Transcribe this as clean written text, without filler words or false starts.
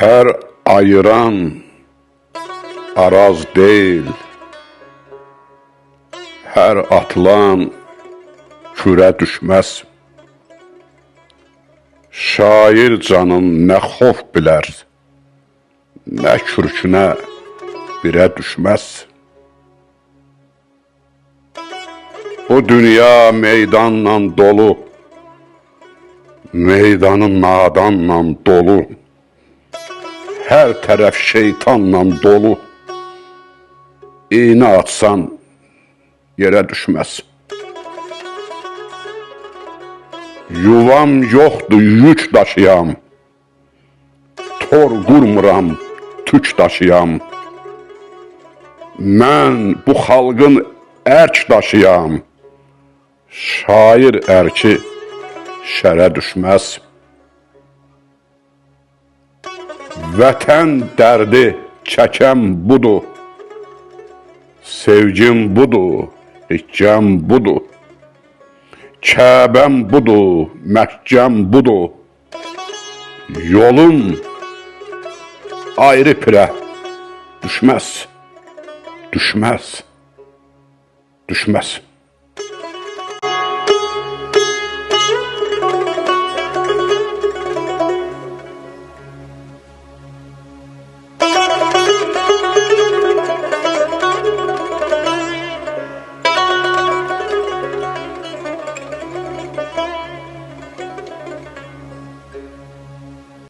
Hər ayıran araz deyil, hər atılan kürə düşməz. Şair canın nə xof bilər, nə kürkünə birə düşməz. Bu dünya meydanla dolu, meydanı nadanla dolu, hər tərəf şeytanla dolu, iynə atsan yerə düşməz. Yuvam yoxdur, yük daşıyam, tor qurmuram, tük daşıyam. Mən bu xalqın ərk daşıyam, şair ərki şərə düşməz. Vətən dərdi çəkəm budur, sevgim budur, hiccəm budur. Kəbəm budur, Məkkəm budur. Yolum ayrı pirə düşməz, düşməz, düşməz.